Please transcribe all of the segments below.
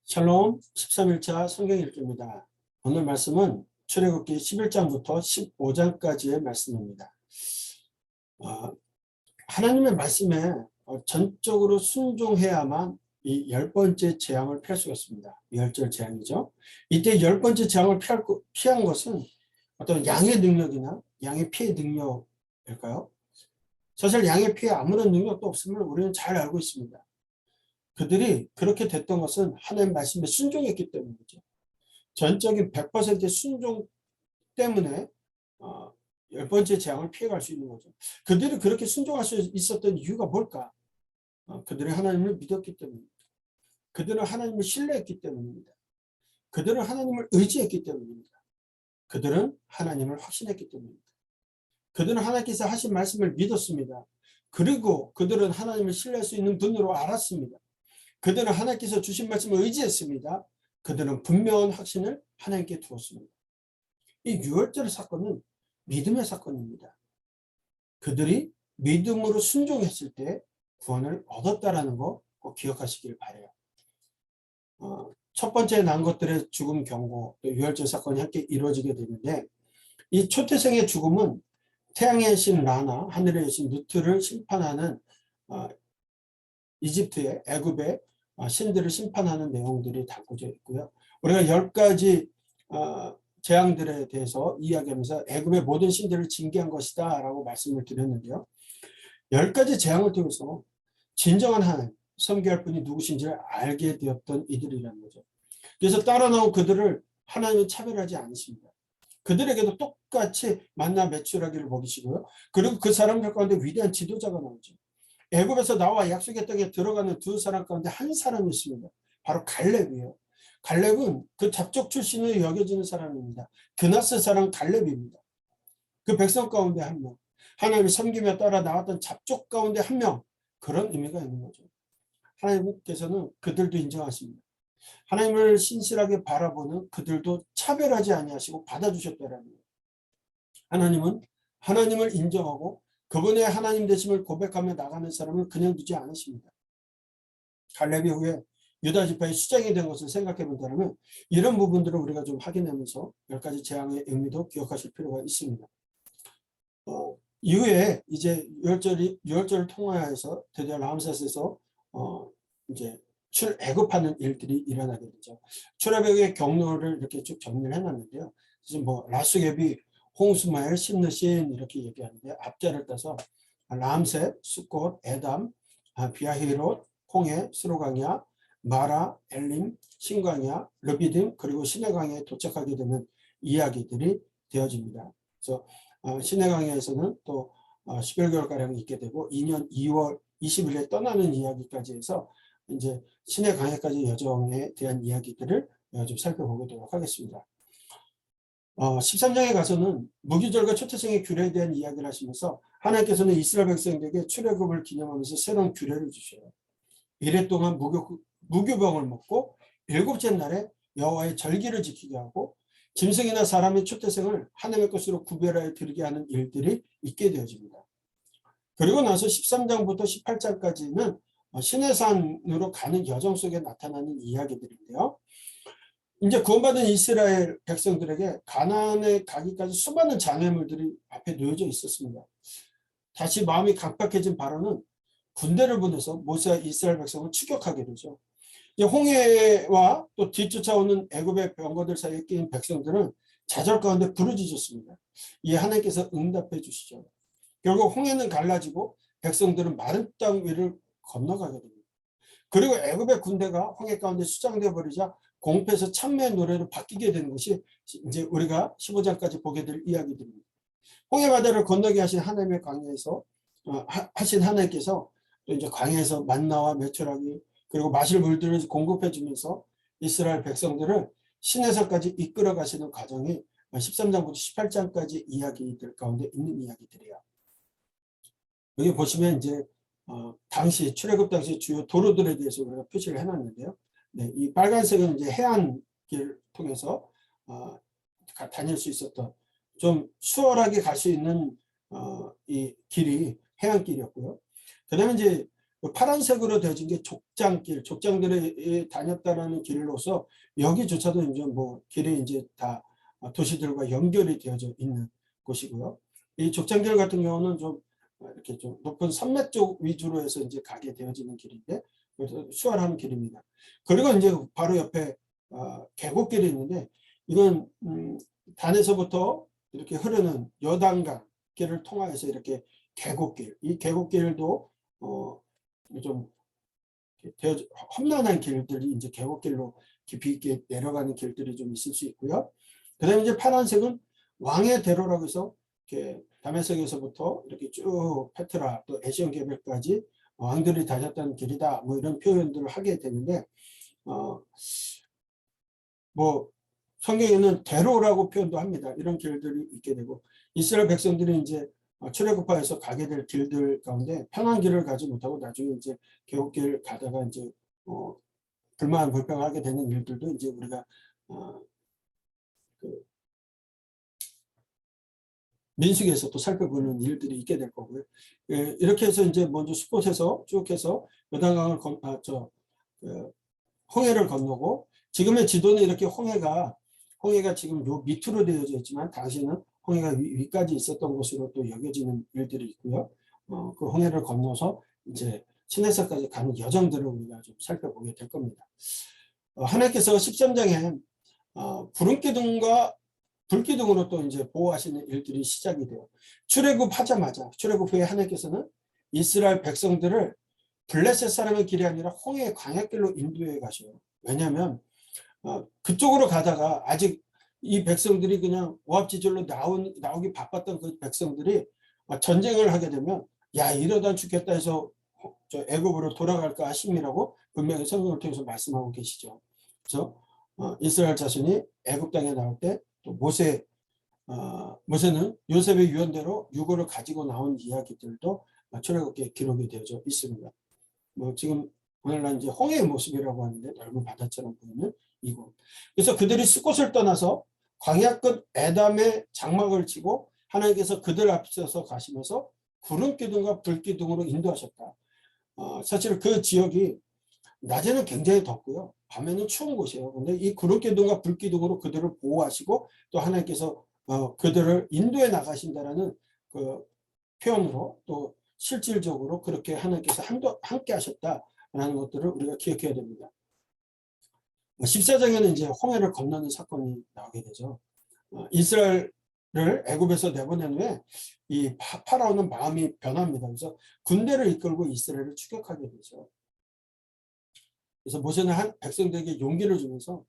샬롬 13일차 성경 읽기입니다. 오늘 말씀은 출애굽기 11장부터 15장까지의 말씀입니다. 하나님의 말씀에 전적으로 순종해야만 이 10번째 재앙을 피할 수가 있습니다. 멸절 재앙이죠. 이때 10번째 재앙을 피한 것은 어떤 양의 능력이나 양의 피해 능력일까요? 사실 양의 피해 아무런 능력도 없음을 우리는 잘 알고 있습니다. 그들이 그렇게 됐던 것은 하나님 말씀에 순종했기 때문이죠. 전적인 100%의 순종 때문에 10번째 재앙을 피해갈 수 있는 거죠. 그들이 그렇게 순종할 수 있었던 이유가 뭘까? 그들이 하나님을 믿었기 때문입니다. 그들은 하나님을 신뢰했기 때문입니다. 그들은 하나님을 의지했기 때문입니다. 그들은 하나님을 확신했기 때문입니다. 그들은 하나님께서 하신 말씀을 믿었습니다. 그리고 그들은 하나님을 신뢰할 수 있는 분으로 알았습니다. 그들은 하나님께서 주신 말씀을 의지했습니다. 그들은 분명한 확신을 하나님께 두었습니다. 이 유월절 사건은 믿음의 사건입니다. 그들이 믿음으로 순종했을 때 구원을 얻었다라는 거 꼭 기억하시길 바라요. 첫 번째 난 것들의 죽음 경고, 또 유월절 사건이 함께 이루어지게 되는데, 이 초태생의 죽음은 태양의 신 라나, 하늘의 신 누트를 심판하는 이집트의 애굽의 신들을 심판하는 내용들이 담겨져 있고요. 우리가 10가지 재앙들에 대해서 이야기하면서 애굽의 모든 신들을 징계한 것이다 라고 말씀을 드렸는데요. 10가지 재앙을 통해서 진정한 하나님, 섬겨할 분이 누구신지를 알게 되었던 이들이라는 거죠. 그래서 따라 나온 그들을 하나님은 차별하지 않으십니다. 그들에게도 똑같이 만나 메추라기를 먹이시고요. 그리고 그 사람들 가운데 위대한 지도자가 나오죠. 애굽에서 나와 약속의 땅에 들어가는 두 사람 가운데 한 사람이 있습니다. 바로 갈렙이에요. 갈렙은 그 잡족 출신으로 여겨지는 사람입니다. 드나스 사람 갈렙입니다. 그 백성 가운데 한 명, 하나님을 섬기며 따라 나왔던 잡족 가운데 한 명, 그런 의미가 있는 거죠. 하나님께서는 그들도 인정하십니다. 하나님을 신실하게 바라보는 그들도 차별하지 아니하시고 받아주셨다라는 거예요. 하나님은 하나님을 인정하고 그분의 하나님 되심을 고백하며 나가는 사람을 그냥 두지 않으십니다. 갈렙이 후에 유다 지파의 수장이 된 것을 생각해 본다면 이런 부분들을 우리가 좀 확인하면서 10가지 재앙의 의미도 기억하실 필요가 있습니다. 이후에 이제 유월절을 통하여서 드디어 람셋에서 이제 출애굽하는 일들이 일어나게 되죠. 출애굽의 경로를 이렇게 쭉 정리를 해놨는데요. 지금 뭐 라수geb이 홍수마엘, 심느신 이렇게 얘기하는데 앞자를 따서 람셋, 숫꽃, 에담, 비아히롯, 홍해, 스로강야, 마라, 엘림, 신강야, 르비딤 그리고 시내강에 도착하게 되는 이야기들이 되어집니다. 그래서 시내강야에서는 또 11개월가량 있게 되고 2년 2월 20일에 떠나는 이야기까지 해서 이제 시내강야까지 여정에 대한 이야기들을 좀 살펴보도록 하겠습니다. 13장에 가서는 무교절과 초태생의 규례에 대한 이야기를 하시면서 하나님께서는 이스라엘 백성들에게 출애굽을 기념하면서 새로운 규례를 주셔요. 이래 동안 무교병을 먹고 7째 날에 여호와의 절기를 지키게 하고 짐승이나 사람의 초태생을 하나님의 것으로 구별하여 드리게 하는 일들이 있게 되어집니다. 그리고 나서 13장부터 18장까지는 시내산으로 가는 여정 속에 나타나는 이야기들인데요. 이제 구원받은 이스라엘 백성들에게 가나안에 가기까지 수많은 장애물들이 앞에 놓여져 있었습니다. 다시 마음이 강박해진 바로는 군대를 보내서 모세와 이스라엘 백성을 추격하게 되죠. 홍해와 또 뒤쫓아오는 애굽의 병거들 사이에 끼인 백성들은 좌절 가운데 부르짖었습니다. 이에 하나님께서 응답해 주시죠. 결국 홍해는 갈라지고 백성들은 마른 땅 위를 건너가게 됩니다. 그리고 애굽의 군대가 홍해 가운데 수장되어 버리자 공패에서 참매의 노래로 바뀌게 되는 것이 이제 우리가 15장까지 보게 될 이야기들입니다. 홍해 바다를 건너게 하신 하나님의 광야에서 하신 하나님께서 또 이제 광야에서 만나와 메추라기 그리고 마실 물들을 공급해 주면서 이스라엘 백성들을 시내산까지 이끌어 가시는 과정이 13장부터 18장까지 이야기들 가운데 있는 이야기들이에요. 여기 보시면 이제 당시 출애굽 당시 주요 도로들에 대해서 우리가 표시를 해놨는데요. 네, 이 빨간색은 이제 해안길 통해서 다닐 수 있었던 좀 수월하게 갈 수 있는 이 길이 해안길이었고요. 그다음에 이제 그 파란색으로 되어진 게 족장길, 족장들이 다녔다라는 길로서 여기조차도 이제 뭐 길이 이제 다 도시들과 연결이 되어져 있는 곳이고요. 이 족장길 같은 경우는 좀 이렇게 좀 높은 산맥 쪽 위주로 해서 이제 가게 되어지는 길인데, 그래서 수월한 길입니다. 그리고 이제 바로 옆에 계곡길이 있는데, 이건 단에서부터 이렇게 흐르는 여단강 길을 통하여서 이렇게 계곡길, 이 계곡길도 좀 험난한 길들이 이제 계곡길로 깊이 있게 내려가는 길들이 좀 있을 수 있고요. 그다음에 이제 파란색은 왕의 대로라고 해서 이렇게 다메섹에서부터 이렇게 쭉 페트라 또 에시온 게ber까지 왕들이 다녔던 길이다, 뭐 이런 표현들을 하게 되는데, 뭐 성경에는 대로라고 표현도 합니다. 이런 길들이 있게 되고, 이스라엘 백성들이 이제 출애굽하여서 가게 될 길들 가운데 편한 길을 가지 못하고 나중에 이제 계곡길 가다가 이제 불평하게 되는 일들도 이제 우리가 그 민수기에서 또 살펴보는 일들이 있게 될 거고요. 예, 이렇게 해서 이제 먼저 숲곳에서 쭉 해서 요단강을 홍해를 건너고, 지금의 지도는 이렇게 홍해가 지금 요 밑으로 되어져 있지만 당시에는 홍해가 위까지 있었던 곳으로 또 여겨지는 일들이 있고요. 그 홍해를 건너서 이제 시내산까지 가는 여정들을 우리가 좀 살펴보게 될 겁니다. 하나님께서 13장에 구름기둥과 불기둥으로 또 이제 보호하시는 일들이 시작이 돼요. 출애굽하자마자, 출애굽 후에 하나님께서는 이스라엘 백성들을 블레셋 사람의 길이 아니라 홍해 광야길로 인도해 가셔요. 왜냐하면 그쪽으로 가다가 아직 이 백성들이 그냥 오합지졸로 나오기 바빴던 그 백성들이 전쟁을 하게 되면 야, 이러다 죽겠다 해서 저 애굽으로 돌아갈까 하심이라고 분명히 성경을 통해서 말씀하고 계시죠. 그래서 이스라엘 자손이 애굽 땅에 나올 때 또 모세는 요셉의 유언대로 유고를 가지고 나온 이야기들도 출애굽기에 기록이 되어져 있습니다. 뭐 지금 오늘날 이제 홍해의 모습이라고 하는데 넓은 바다처럼 보이는 이곳. 그래서 그들이 숫곳을 떠나서 광야 끝 에담의 장막을 치고 하나님께서 그들 앞서서 가시면서 구름 기둥과 불 기둥으로 인도하셨다. 사실 그 지역이 낮에는 굉장히 덥고요, 밤에는 추운 곳이에요. 근데 이 구름 기둥과 불 기둥으로 그들을 보호하시고 또 하나님께서 그들을 인도해 나가신다라는 그 표현으로 또 실질적으로 그렇게 하나님께서 함께 하셨다라는 것들을 우리가 기억해야 됩니다. 14장에는 이제 홍해를 건너는 사건이 나오게 되죠. 이스라엘을 애굽에서 내보낸 후에 이 파라오는 마음이 변합니다. 그래서 군대를 이끌고 이스라엘을 추격하게 되죠. 그래서 모세는 백성들에게 용기를 주면서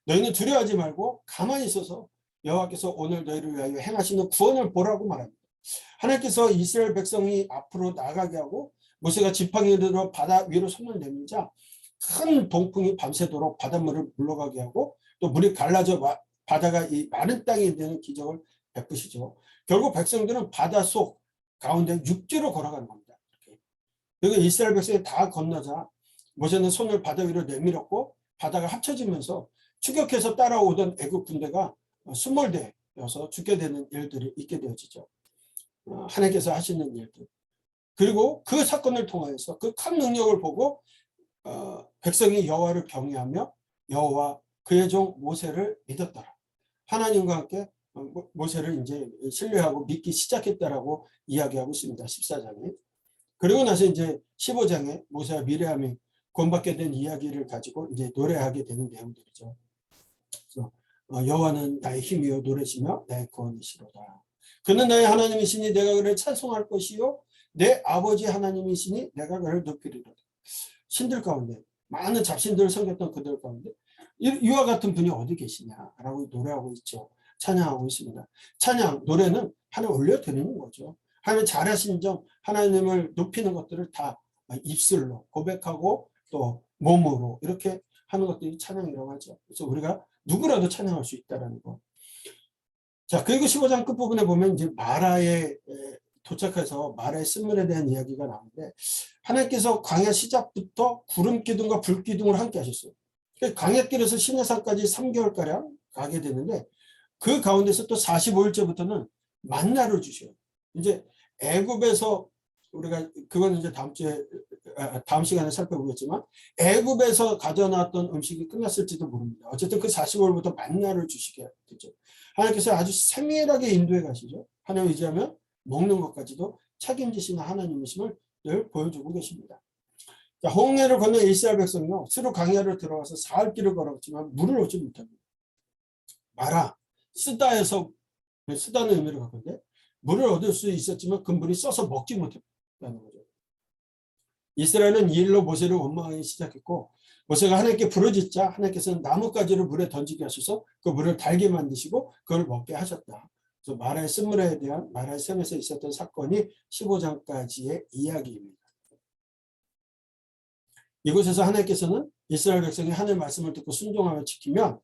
너희는 두려워하지 말고 가만히 있어서 여호와께서 오늘 너희를 위하여 행하시는 구원을 보라고 말합니다. 하나님께서 이스라엘 백성이 앞으로 나가게 하고 모세가 지팡이를 들어 바다 위로 손을 내밀자 큰 동풍이 밤새도록 바닷물을 물러가게 하고 또 물이 갈라져 바다가 이 마른 땅이 되는 기적을 베푸시죠. 결국 백성들은 바다 속 가운데 육지로 걸어가는 겁니다. 그리고 이스라엘 백성이 다 건너자 모세는 손을 바다 위로 내밀었고 바다가 합쳐지면서 추격해서 따라오던 애굽 군대가 수몰되어서 죽게 되는 일들이 있게 되어지죠. 하나님께서 하시는 일들. 그리고 그 사건을 통하여서 그 큰 능력을 보고 백성이 여호와를 경외하며 여호와 그의 종 모세를 믿었더라. 하나님과 함께 모세를 이제 신뢰하고 믿기 시작했다라고 이야기하고 있습니다. 14장에. 그리고 나서 이제 15장에 모세와 미리암이 구원받게 된 이야기를 가지고 이제 노래하게 되는 내용들이죠. 그래서 여호와는 나의 힘이요 노래시며 나의 구원이시로다. 그는 나의 하나님이시니 내가 그를 찬송할 것이요 내 아버지 하나님이시니 내가 그를 높이리로다. 신들 가운데 많은 잡신들을 섬겼던 그들 가운데 이와 같은 분이 어디 계시냐라고 노래하고 있죠. 찬양하고 있습니다. 찬양, 노래는 하나님 올려드리는 거죠. 하나님 잘하신 점, 하나님을 높이는 것들을 다 입술로 고백하고 또 몸으로 이렇게 하는 것들이 찬양이라고 하죠. 그래서 우리가 누구라도 찬양할 수 있다는 거. 자, 그리고 15장 끝부분에 보면 이제 마라에 도착해서 마라의 쓴물에 대한 이야기가 나오는데 하나님께서 광야 시작부터 구름 기둥과 불 기둥을 함께 하셨어요. 광야길에서 시내산까지 3개월가량 가게 되는데 그 가운데서 또 45일째부터는 만나를 주셔요. 이제 애굽에서 우리가 그건 이제 다음 시간에 살펴보겠지만 애굽에서 가져나왔던 음식이 끝났을지도 모릅니다. 어쨌든 그 45일부터 만나를 주시게 되죠. 하나님께서 아주 세밀하게 인도해 가시죠. 하나님 의지하면 먹는 것까지도 책임지시는 하나님이심을 늘 보여주고 계십니다. 자, 홍해를 건너 이스라엘 백성은요, 스루 강야를 들어가서 사흘 길을 걸었지만 물을 얻지 못합니다. 마라, 쓰다에서, 쓰다는 의미를 갖고 있는데, 물을 얻을 수 있었지만 그 물이 써서 먹지 못했다는 거죠. 이스라엘은 이 일로 모세를 원망하기 시작했고, 모세가 하나님께 부르짖자 하나님께서는 나뭇가지를 물에 던지게 하셔서 그 물을 달게 만드시고 그걸 먹게 하셨다. 그래서 마라의 쓴물에 대한 마라의 샘에서 있었던 사건이 15장까지의 이야기입니다. 이곳에서 하나님께서는 이스라엘 백성이 하나님의 말씀을 듣고 순종하며 지키면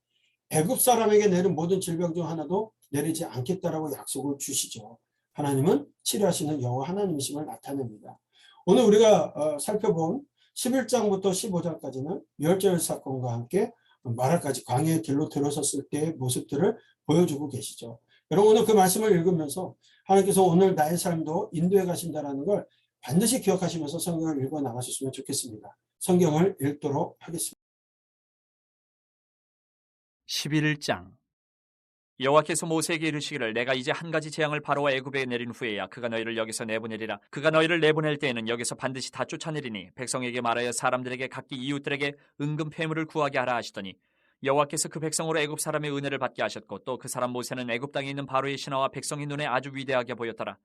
애굽 사람에게 내린 모든 질병 중 하나도 내리지 않겠다라고 약속을 주시죠. 하나님은 치료하시는 여호와 하나님이심을 나타냅니다. 오늘 우리가 살펴본 11장부터 15장까지는 유월절 사건과 함께 마라까지 광야의 길로 들어섰을 때의 모습들을 보여주고 계시죠. 여러분 오늘 그 말씀을 읽으면서 하나님께서 오늘 나의 삶도 인도해 가신다는 걸 반드시 기억하시면서 성경을 읽어 나가셨으면 좋겠습니다. 성경을 읽도록 하겠습니다. 11장 여호와께서 모세에게 이르시기를 내가 이제 한 가지 재앙을 바로와 애굽에 내린 후에야 그가 너희를 여기서 내보내리라. 그가 너희를 내보낼 때에는 여기서 반드시 다 쫓아내리니 백성에게 말하여 사람들에게 각기 이웃들에게 은금 패물을 구하게 하라 하시더니 여호와께서 그 백성으로 애굽 사람의 은혜를 받게 하셨고 또 그 사람 모세는 애굽 땅에 있는 바로의 신하와 백성의 눈에 아주 위대하게 보였더라.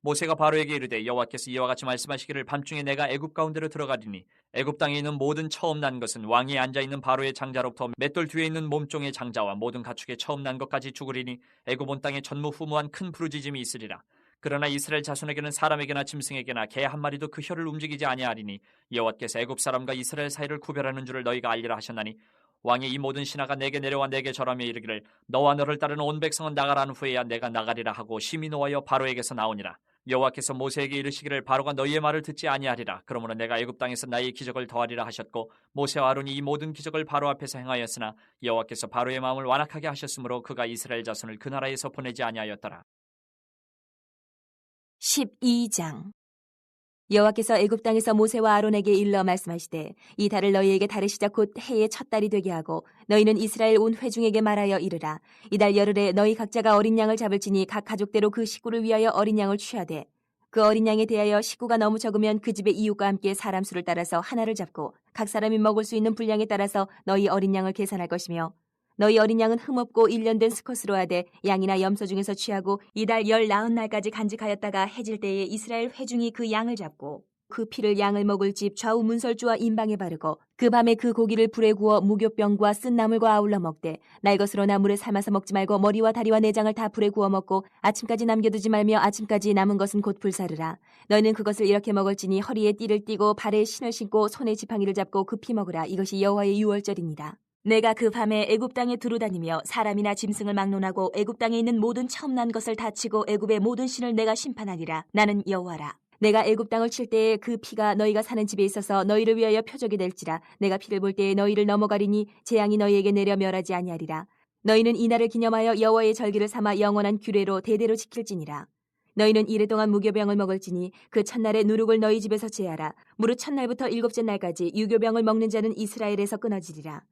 모세가 바로에게 이르되 여호와께서 이와 같이 말씀하시기를 밤중에 내가 애굽 가운데로 들어가리니 애굽 땅에 있는 모든 처음 난 것은 왕위에 앉아있는 바로의 장자로부터 맷돌 뒤에 있는 몸종의 장자와 모든 가축의 처음 난 것까지 죽으리니 애굽 온 땅에 전무후무한 큰 부르짖음이 있으리라. 그러나 이스라엘 자손에게는 사람에게나 짐승에게나 개 한 마리도 그 혀를 움직이지 아니하리니 여호와께서 애굽 사람과 이스라엘 사이를 구별하는 줄을 너희가 알리라 하셨나니 왕의 이 모든 신하가 내게 내려와 내게 절하며 이르기를 너와 너를 따르는 온 백성은 나가란 후에야 내가 나가리라 하고 심히 노하여 바로에게서 나오니라. 여호와께서 모세에게 이르시기를 바로가 너희의 말을 듣지 아니하리라. 그러므로 내가 애굽 땅에서 나의 기적을 더하리라 하셨고 모세와 아론이 이 모든 기적을 바로 앞에서 행하였으나 여호와께서 바로의 마음을 완악하게 하셨으므로 그가 이스라엘 자손을 그 나라에서 보내지 아니하였더라. 12장 여호와께서 애굽 땅에서 모세와 아론에게 일러 말씀하시되 이 달을 너희에게 다르시자 곧 해의 첫 달이 되게 하고 너희는 이스라엘 온 회중에게 말하여 이르라. 이달 열흘에 너희 각자가 어린 양을 잡을지니 각 가족대로 그 식구를 위하여 어린 양을 취하되 그 어린 양에 대하여 식구가 너무 적으면 그 집의 이웃과 함께 사람 수를 따라서 하나를 잡고 각 사람이 먹을 수 있는 분량에 따라서 너희 어린 양을 계산할 것이며 너희 어린 양은 흠없고 1년 된 수컷으로 하되 양이나 염소 중에서 취하고 이달 19날까지 간직하였다가 해질 때에 이스라엘 회중이 그 양을 잡고 그 피를 양을 먹을 집 좌우 문설주와 임방에 바르고 그 밤에 그 고기를 불에 구워 무교병과 쓴 나물과 아울러 먹되 날 것으로 나물에 삶아서 먹지 말고 머리와 다리와 내장을 다 불에 구워 먹고 아침까지 남겨두지 말며 아침까지 남은 것은 곧 불사르라. 너희는 그것을 이렇게 먹을지니 허리에 띠를 띠고 발에 신을 신고 손에 지팡이를 잡고 급히 먹으라. 이것이 여호와의 유월절이니라. 내가 그 밤에 애굽 땅에 두루다니며 사람이나 짐승을 막론하고 애굽 땅에 있는 모든 처음 난 것을 다치고 애굽의 모든 신을 내가 심판하리라. 나는 여호와라. 내가 애굽 땅을 칠 때에 그 피가 너희가 사는 집에 있어서 너희를 위하여 표적이 될지라. 내가 피를 볼 때에 너희를 넘어가리니 재앙이 너희에게 내려 멸하지 아니하리라. 너희는 이 날을 기념하여 여호와의 절기를 삼아 영원한 규례로 대대로 지킬지니라. 너희는 이래 동안 무교병을 먹을지니 그 첫날에 누룩을 너희 집에서 제하라. 무릇 첫날부터 일곱째 날까지 유교병을 먹는 자는 이스라엘에서 끊어지리라.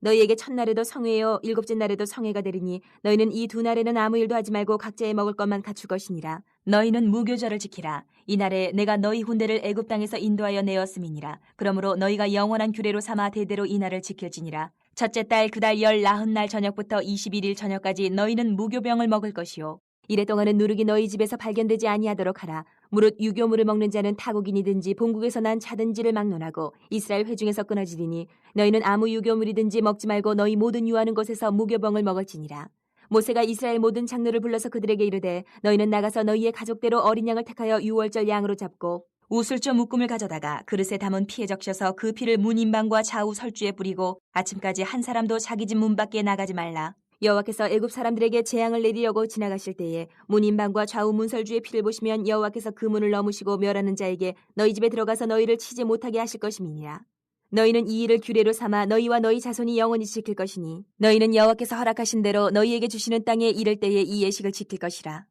너희에게 첫날에도 성회요 일곱째 날에도 성회가 되리니 너희는 이 두 날에는 아무 일도 하지 말고 각자의 먹을 것만 갖출 것이니라. 너희는 무교절을 지키라. 이 날에 내가 너희 군대를 애굽 땅에서 인도하여 내었음이니라. 그러므로 너희가 영원한 규례로 삼아 대대로 이 날을 지킬지니라. 첫째 달 그 달 19날 저녁부터 21일 저녁까지 너희는 무교병을 먹을 것이요 이래 동안은 누룩이 너희 집에서 발견되지 아니하도록 하라. 무릇 유교물을 먹는 자는 타국인이든지 본국에서 난 자든지를 막론하고 이스라엘 회중에서 끊어지리니 너희는 아무 유교물이든지 먹지 말고 너희 모든 유하는 곳에서 무교병을 먹을지니라. 모세가 이스라엘 모든 장로를 불러서 그들에게 이르되 너희는 나가서 너희의 가족대로 어린 양을 택하여 유월절 양으로 잡고 우슬조 묶음을 가져다가 그릇에 담은 피에 적셔서 그 피를 문 임방과 좌우 설주에 뿌리고 아침까지 한 사람도 자기 집 문 밖에 나가지 말라. 여호와께서 애굽 사람들에게 재앙을 내리려고 지나가실 때에 문 임방과 좌우 문설주의 피를 보시면 여호와께서 그 문을 넘으시고 멸하는 자에게 너희 집에 들어가서 너희를 치지 못하게 하실 것임이니라. 너희는 이 일을 규례로 삼아 너희와 너희 자손이 영원히 지킬 것이니 너희는 여호와께서 허락하신 대로 너희에게 주시는 땅에 이를 때에 이 예식을 지킬 것이라.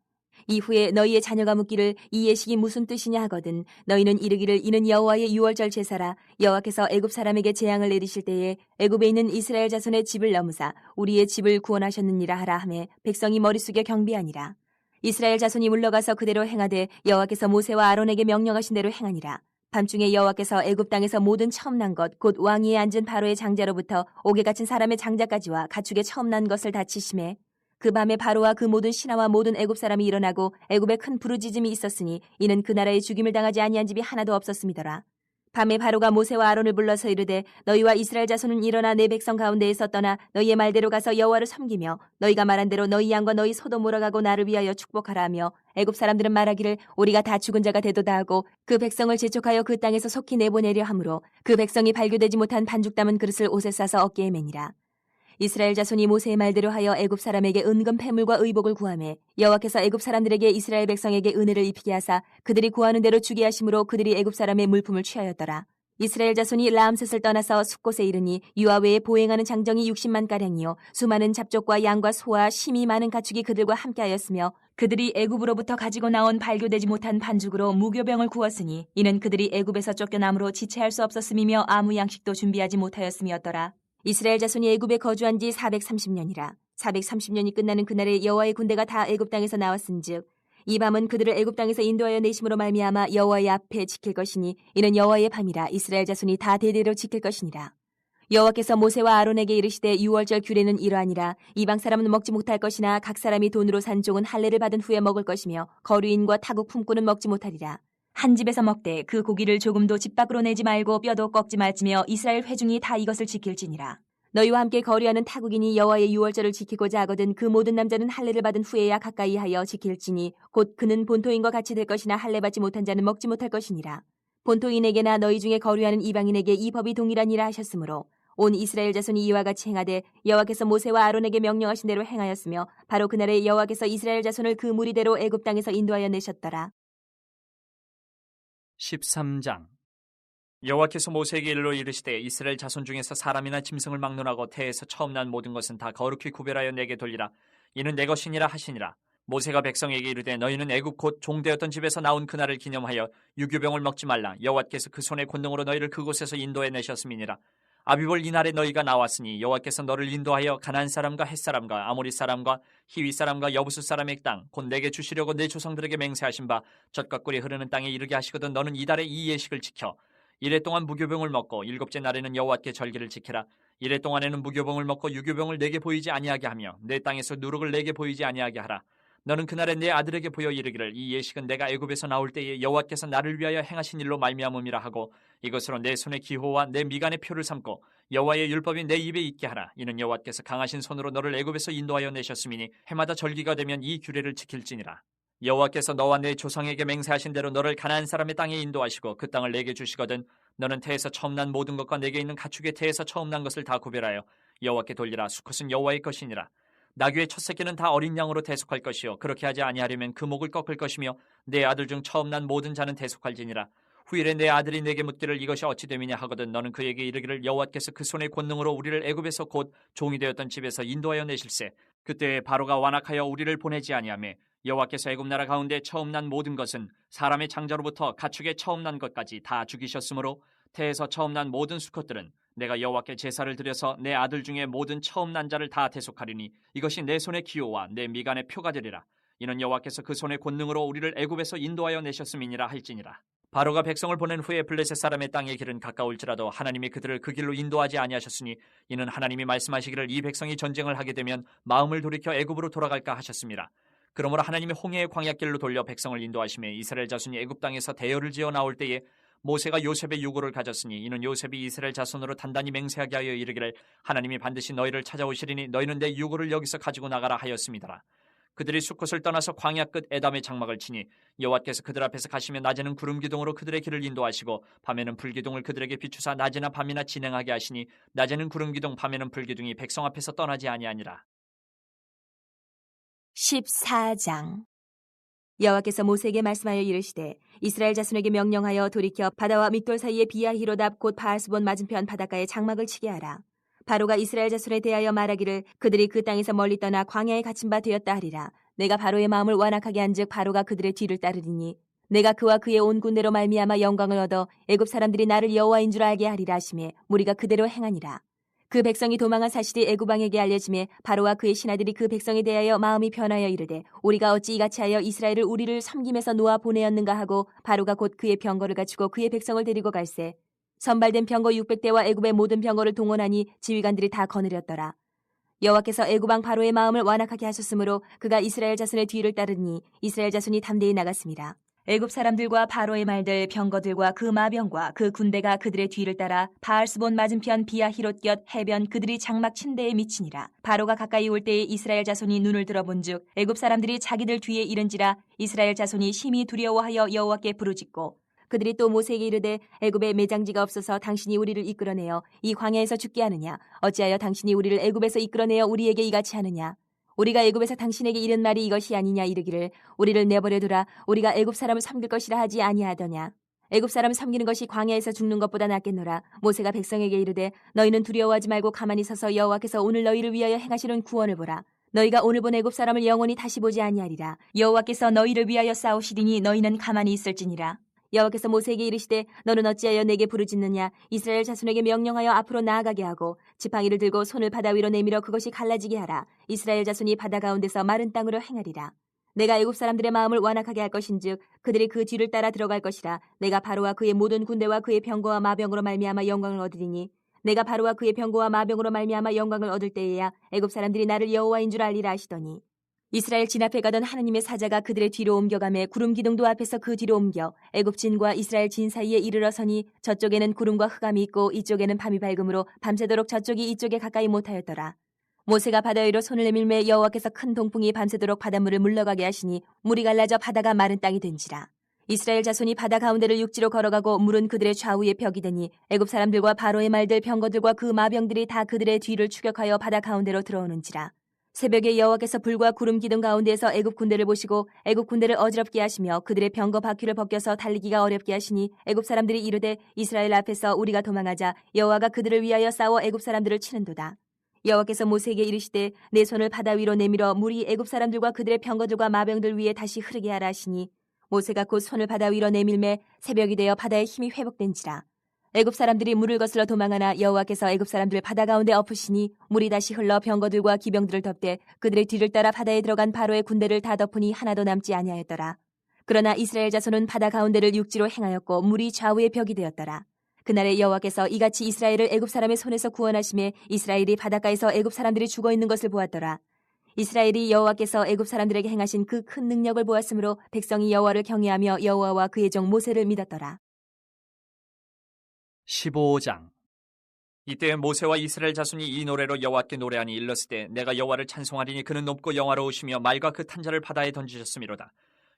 이후에 너희의 자녀가 묻기를 이 예식이 무슨 뜻이냐 하거든 너희는 이르기를 이는 여호와의 유월절 제사라. 여호와께서 애굽 사람에게 재앙을 내리실 때에 애굽에 있는 이스라엘 자손의 집을 넘으사 우리의 집을 구원하셨느니라 하라 하매 백성이 머리 숙여 경배하니라. 이스라엘 자손이 물러가서 그대로 행하되 여호와께서 모세와 아론에게 명령하신 대로 행하니라. 밤중에 여호와께서 애굽 땅에서 모든 처음 난 것 곧 왕위에 앉은 바로의 장자로부터 옥에 갇힌 사람의 장자까지와 가축의 처음 난 것을 다 치심해 그 밤에 바로와 그 모든 신하와 모든 애굽 사람이 일어나고 애굽에 큰 부르짖음이 있었으니 이는 그 나라에 죽임을 당하지 아니한 집이 하나도 없었음이더라. 밤에 바로가 모세와 아론을 불러서 이르되 너희와 이스라엘 자손은 일어나 내 백성 가운데에서 떠나 너희의 말대로 가서 여호와를 섬기며 너희가 말한 대로 너희 양과 너희 소도 몰아가고 나를 위하여 축복하라 하며 애굽 사람들은 말하기를 우리가 다 죽은 자가 되도다 하고 그 백성을 재촉하여 그 땅에서 속히 내보내려 하므로 그 백성이 발교되지 못한 반죽 담은 그릇을 옷에 싸서 어깨에 매니라. 이스라엘 자손이 모세의 말대로 하여 애굽 사람에게 은금 패물과 의복을 구하매 여호와께서 애굽 사람들에게 이스라엘 백성에게 은혜를 입히게 하사 그들이 구하는 대로 주게 하심으로 그들이 애굽 사람의 물품을 취하였더라. 이스라엘 자손이 라암셋을 떠나서 숫곳에 이르니 유아 외에 보행하는 장정이 60만 가량이요 수많은 잡족과 양과 소와 심이 많은 가축이 그들과 함께하였으며 그들이 애굽으로부터 가지고 나온 발교되지 못한 반죽으로 무교병을 구웠으니 이는 그들이 애굽에서 쫓겨남으로 지체할 수 없었음이며 아무 양식도 준비하지 못하였음이었더라. 이스라엘 자손이 애굽에 거주한 지 430년이라. 430년이 끝나는 그날에 여호와의 군대가 다 애굽 땅에서 나왔은즉 이 밤은 그들을 애굽 땅에서 인도하여 내심으로 말미암아 여호와의 앞에 지킬 것이니 이는 여호와의 밤이라. 이스라엘 자손이 다 대대로 지킬 것이니라. 여호와께서 모세와 아론에게 이르시되 유월절 규례는 이러하니라. 이방 사람은 먹지 못할 것이나 각 사람이 돈으로 산 종은 할례를 받은 후에 먹을 것이며 거류인과 타국 품꾼은 먹지 못하리라. 한 집에서 먹되 그 고기를 조금도 집 밖으로 내지 말고 뼈도 꺾지 말지며 이스라엘 회중이 다 이것을 지킬지니라. 너희와 함께 거류하는 타국인이 여호와의 유월절을 지키고자 하거든 그 모든 남자는 할례를 받은 후에야 가까이 하여 지킬지니 곧 그는 본토인과 같이 될 것이나 할례 받지 못한 자는 먹지 못할 것이니라. 본토인에게나 너희 중에 거류하는 이방인에게 이 법이 동일하니라 하셨으므로 온 이스라엘 자손이 이와 같이 행하되 여호와께서 모세와 아론에게 명령하신 대로 행하였으며 바로 그날에 여호와께서 이스라엘 자손을 그 무리대로 애굽 땅에서 인도하여 내셨더라. 13장. 여호와께서 모세에게 일러 이르시되 이스라엘 자손 중에서 사람이나 짐승을 막론하고 태에서 처음 난 모든 것은 다 거룩히 구별하여 내게 돌리라. 이는 내 것이니라 하시니라. 모세가 백성에게 이르되 너희는 애굽 곧 종되었던 집에서 나온 그날을 기념하여 유교병을 먹지 말라. 여호와께서 그 손의 권능으로 너희를 그곳에서 인도해 내셨음이니라. 아비볼 이날에 너희가 나왔으니 여호와께서 너를 인도하여 가나안 사람과 헷 사람과 아모리 사람과 히위 사람과 여부수 사람의 땅 곧 내게 주시려고 내 조상들에게 맹세하신 바 젖과 꿀이 흐르는 땅에 이르게 하시거든 너는 이달에 이 예식을 지켜 이래 동안 무교병을 먹고 일곱째 날에는 여호와께 절기를 지키라. 이래 동안에는 무교병을 먹고 유교병을 내게 보이지 아니하게 하며 내 땅에서 누룩을 내게 보이지 아니하게 하라. 너는 그날에 내 아들에게 보여 이르기를 이 예식은 내가 애굽에서 나올 때에 여호와께서 나를 위하여 행하신 일로 말미암음이라 하고 이것으로 내 손의 기호와 내 미간의 표를 삼고 여호와의 율법이 내 입에 있게 하라. 이는 여호와께서 강하신 손으로 너를 애굽에서 인도하여 내셨음이니 해마다 절기가 되면 이 규례를 지킬지니라. 여호와께서 너와 내 조상에게 맹세하신 대로 너를 가나안 사람의 땅에 인도하시고 그 땅을 내게 주시거든 너는 태에서 처음 난 모든 것과 내게 있는 가축의 태에서 처음 난 것을 다 구별하여 여호와께 돌리라. 수컷은 여호와의 것이니라. 나귀의 첫 새끼는 다 어린 양으로 대속할 것이요 그렇게 하지 아니하려면 그 목을 꺾을 것이며 내 아들 중 처음 난 모든 자는 대속할지니라. 후일에 내 아들이 내게 묻기를 이것이 어찌 됨이냐 하거든 너는 그에게 이르기를 여호와께서 그 손의 권능으로 우리를 애굽에서 곧 종이 되었던 집에서 인도하여 내실세. 그때 바로가 완악하여 우리를 보내지 아니하며 여호와께서 애굽 나라 가운데 처음 난 모든 것은 사람의 장자로부터 가축의 처음 난 것까지 다 죽이셨으므로 태에서 처음 난 모든 수컷들은 내가 여호와께 제사를 드려서 내 아들 중에 모든 처음 난 자를 다 대속하리니 이것이 내 손의 기호와 내 미간의 표가 되리라. 이는 여호와께서 그 손의 권능으로 우리를 애굽에서 인도하여 내셨음이니라 할지니라. 바로가 백성을 보낸 후에 블레셋 사람의 땅의 길은 가까울지라도 하나님이 그들을 그 길로 인도하지 아니하셨으니 이는 하나님이 말씀하시기를 이 백성이 전쟁을 하게 되면 마음을 돌이켜 애굽으로 돌아갈까 하셨습니다. 그러므로 하나님이 홍해의 광야길로 돌려 백성을 인도하시며 이스라엘 자손이 애굽 땅에서 대열을 지어 나올 때에 모세가 요셉의 유고를 가졌으니 이는 요셉이 이스라엘 자손으로 단단히 맹세하게 하여 이르기를 하나님이 반드시 너희를 찾아오시리니 너희는 내 유고를 여기서 가지고 나가라 하였습니다. 그들이 숫곳을 떠나서 광야 끝 에담의 장막을 치니 여호와께서 그들 앞에서 가시며 낮에는 구름 기둥으로 그들의 길을 인도하시고 밤에는 불기둥을 그들에게 비추사 낮이나 밤이나 진행하게 하시니 낮에는 구름 기둥 밤에는 불기둥이 백성 앞에서 떠나지 아니하니라. 14장. 여호와께서 모세에게 말씀하여 이르시되 이스라엘 자손에게 명령하여 돌이켜 바다와 믹돌 사이에 비야히로답 곧 바알스본 맞은편 바닷가에 장막을 치게 하라. 바로가 이스라엘 자손에 대하여 말하기를 그들이 그 땅에서 멀리 떠나 광야에 갇힌 바 되었다 하리라. 내가 바로의 마음을 완악하게 한즉 바로가 그들의 뒤를 따르리니 내가 그와 그의 온 군대로 말미암아 영광을 얻어 애굽 사람들이 나를 여호와인 줄 알게 하리라 하시매 무리가 그대로 행하니라. 그 백성이 도망한 사실이 애굽 왕에게 알려지매 바로와 그의 신하들이 그 백성에 대하여 마음이 변하여 이르되 우리가 어찌 이같이 하여 이스라엘을 우리를 섬김에서 놓아 보내었는가 하고 바로가 곧 그의 병거를 갖추고 그의 백성을 데리고 갈새 선발된 병거 600대와 애굽의 모든 병거를 동원하니 지휘관들이 다 거느렸더라. 여호와께서 애굽 왕 바로의 마음을 완악하게 하셨으므로 그가 이스라엘 자손의 뒤를 따르니 이스라엘 자손이 담대히 나갔습니다. 애굽 사람들과 바로의 말들 병거들과 그 마병과 그 군대가 그들의 뒤를 따라 바알스본 맞은편 비아히롯곁 해변 그들이 장막 침대에 미치니라. 바로가 가까이 올 때에 이스라엘 자손이 눈을 들어본즉 애굽 사람들이 자기들 뒤에 이른지라 이스라엘 자손이 심히 두려워하여 여호와께 부르짖고 그들이 또 모세에게 이르되 애굽에 매장지가 없어서 당신이 우리를 이끌어내어 이 광야에서 죽게 하느냐 어찌하여 당신이 우리를 애굽에서 이끌어내어 우리에게 이같이 하느냐 우리가 애굽에서 당신에게 이른 말이 이것이 아니냐 이르기를 우리를 내버려 두라 우리가 애굽 사람을 섬길 것이라 하지 아니하더냐 애굽 사람을 섬기는 것이 광야에서 죽는 것보다 낫겠노라. 모세가 백성에게 이르되 너희는 두려워하지 말고 가만히 서서 여호와께서 오늘 너희를 위하여 행하시는 구원을 보라. 너희가 오늘 본 애굽 사람을 영원히 다시 보지 아니하리라. 여호와께서 너희를 위하여 싸우시리니 너희는 가만히 있을지니라. 여호와께서 모세에게 이르시되 너는 어찌하여 내게 부르짖느냐 이스라엘 자손에게 명령하여 앞으로 나아가게 하고 지팡이를 들고 손을 바다 위로 내밀어 그것이 갈라지게 하라. 이스라엘 자손이 바다 가운데서 마른 땅으로 행하리라. 내가 애굽 사람들의 마음을 완악하게 할 것인즉 그들이 그 뒤를 따라 들어갈 것이라. 내가 바로와 그의 모든 군대와 그의 병거와 마병으로 말미암아 영광을 얻으리니 내가 바로와 그의 병거와 마병으로 말미암아 영광을 얻을 때에야 애굽 사람들이 나를 여호와인 줄 알리라 하시더니 이스라엘 진 앞에 가던 하나님의 사자가 그들의 뒤로 옮겨가매 구름 기둥도 앞에서 그 뒤로 옮겨 애굽 진과 이스라엘 진 사이에 이르러 서니 저쪽에는 구름과 흑암이 있고 이쪽에는 밤이 밝음으로 밤새도록 저쪽이 이쪽에 가까이 못하였더라. 모세가 바다 위로 손을 내밀매 여호와께서 큰 동풍이 밤새도록 바닷물을 물러가게 하시니 물이 갈라져 바다가 마른 땅이 된지라. 이스라엘 자손이 바다 가운데를 육지로 걸어가고 물은 그들의 좌우에 벽이 되니 애굽 사람들과 바로의 말들 병거들과 그 마병들이 다 그들의 뒤를 추격하여 바다 가운데로 들어오는지라. 새벽에 여호와께서 불과 구름 기둥 가운데에서 애굽 군대를 보시고 애굽 군대를 어지럽게 하시며 그들의 병거 바퀴를 벗겨서 달리기가 어렵게 하시니 애굽 사람들이 이르되 이스라엘 앞에서 우리가 도망하자 여호와가 그들을 위하여 싸워 애굽 사람들을 치는도다. 여호와께서 모세에게 이르시되 내 손을 바다 위로 내밀어 물이 애굽 사람들과 그들의 병거들과 마병들 위에 다시 흐르게 하라 하시니 모세가 곧 손을 바다 위로 내밀매 새벽이 되어 바다의 힘이 회복된지라. 애굽 사람들이 물을 거슬러 도망하나 여호와께서 애굽 사람들을 바다 가운데 엎으시니 물이 다시 흘러 병거들과 기병들을 덮되 그들의 뒤를 따라 바다에 들어간 바로의 군대를 다 덮으니 하나도 남지 아니하였더라. 그러나 이스라엘 자손은 바다 가운데를 육지로 행하였고 물이 좌우의 벽이 되었더라. 그날에 여호와께서 이같이 이스라엘을 애굽 사람의 손에서 구원하심에 이스라엘이 바닷가에서 애굽 사람들이 죽어 있는 것을 보았더라. 이스라엘이 여호와께서 애굽 사람들에게 행하신 그 큰 능력을 보았으므로 백성이 여호와를 경외하며 여호와와 그의 종 모세를 믿었더라. 15장. 이때 모세와 이스라엘 자손이 이 노래로 여호와께 노래하니 일렀을 때 내가 여호와를 찬송하리니 그는 높고 영화로우시며 말과 그 탄자를 바다에 던지셨음이로다.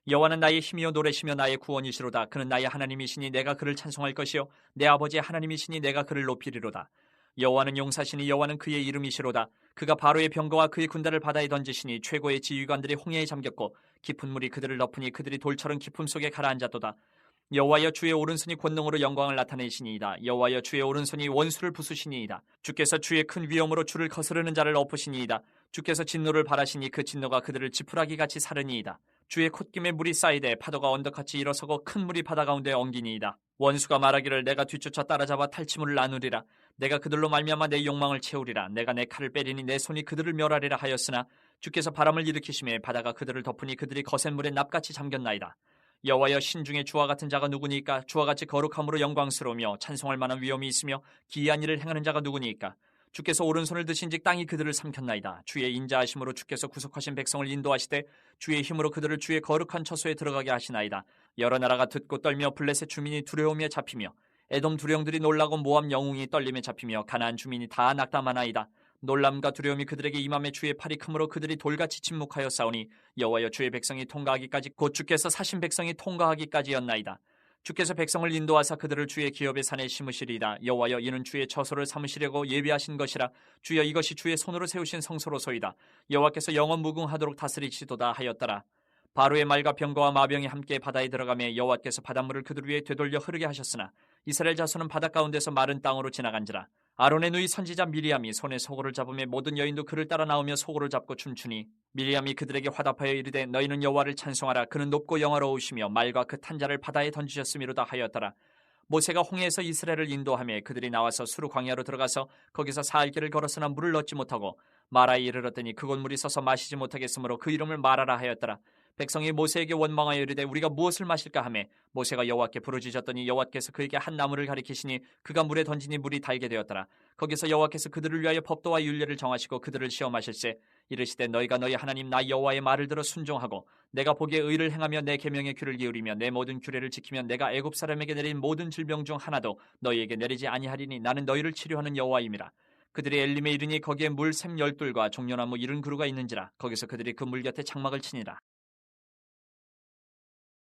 여호와는 나의 힘이요 노래시며 나의 구원이시로다. 그는 나의 하나님이시니 내가 그를 찬송할 것이요 내 아버지의 하나님이시니 내가 그를 높이리로다. 여호와는 용사시니 여호와는 그의 이름이시로다. 그가 바로의 병거와 그의 군대를 바다에 던지시니 최고의 지휘관들이 홍해에 잠겼고 깊은 물이 그들을 덮으니 그들이 돌처럼 깊음 속에 가라앉았도다. 여호와여 주의 오른손이 권능으로 영광을 나타내시니이다. 여호와여 주의 오른손이 원수를 부수시니이다. 주께서 주의 큰 위엄으로 주를 거스르는 자를 엎으시니이다. 주께서 진노를 바라시니 그 진노가 그들을 지푸라기같이 사르니이다. 주의 콧김에 물이 쌓이되 파도가 언덕같이 일어서고 큰 물이 바다 가운데 엉기니이다. 원수가 말하기를 내가 뒤쫓아 따라잡아 탈취물을 나누리라. 내가 그들로 말미암아 내 욕망을 채우리라. 내가 내 칼을 빼리니 내 손이 그들을 멸하리라 하였으나 주께서 바람을 일으키심에 바다가 그들을 덮으니 그들이 거센 물에 납같이 잠겼나이다. 여호와여 신중에 주와 같은 자가 누구니까? 주와 같이 거룩함으로 영광스러우며 찬송할 만한 위엄이 있으며 기이한 일을 행하는 자가 누구니까? 주께서 오른손을 드신즉 땅이 그들을 삼켰나이다. 주의 인자하심으로 주께서 구속하신 백성을 인도하시되 주의 힘으로 그들을 주의 거룩한 처소에 들어가게 하시나이다. 여러 나라가 듣고 떨며 블레셋 주민이 두려움에 잡히며 에돔 두령들이 놀라고 모압 영웅이 떨림에 잡히며 가나안 주민이 다 낙담하나이다. 놀람과 두려움이 그들에게 임함에 주의 팔이 크므로 그들이 돌같이 침묵하여 싸우니 여호와여 주의 백성이 통과하기까지 곧 주께서 사신 백성이 통과하기까지였나이다. 주께서 백성을 인도하사 그들을 주의 기업의 산에 심으시리이다. 여호와여 이는 주의 처소를 삼으시려고 예비하신 것이라. 주여 이것이 주의 손으로 세우신 성소로소이다. 여호와께서 영원 무궁하도록 다스리시도다 하였더라. 바로의 말과 병거와 마병이 함께 바다에 들어가며 여호와께서 바닷물을 그들 위에 되돌려 흐르게 하셨으나 이스라엘 자손은 바다 가운데서 마른 땅으로 지나간지라. 아론의 누이 선지자 미리암이 손에 소고를 잡으며 모든 여인도 그를 따라 나오며 소고를 잡고 춤추니 미리암이 그들에게 화답하여 이르되 너희는 여호와를 찬송하라. 그는 높고 영화로우시며 말과 그 탄자를 바다에 던지셨음이로다 하였더라. 모세가 홍해에서 이스라엘을 인도하며 그들이 나와서 수르 광야로 들어가서 거기서 사흘 길을 걸었으나 물을 얻지 못하고 마라에 이르렀더니 그곳 물이 서서 마시지 못하겠으므로 그 이름을 마라라 하였더라. 백성이 모세에게 원망하여 이르되 우리가 무엇을 마실까 하며 모세가 여호와께 부르짖었더니 여호와께서 그에게 한 나무를 가리키시니 그가 물에 던지니 물이 달게 되었더라. 거기서 여호와께서 그들을 위하여 법도와 율례를 정하시고 그들을 시험하실세 이르시되 너희가 너희 하나님 나 여호와의 말을 들어 순종하고 내가 보기에 의를 행하며 내 계명에 귀를 기울이며 내 모든 규례를 지키면 내가 애굽 사람에게 내린 모든 질병 중 하나도 너희에게 내리지 아니하리니 나는 너희를 치료하는 여호와임이라. 그들이 엘림에 이르니 거기에 물 샘 12과 종려나무 70그루가 있는지라. 거기서 그들이 그 물 곁에 장막을 치니라.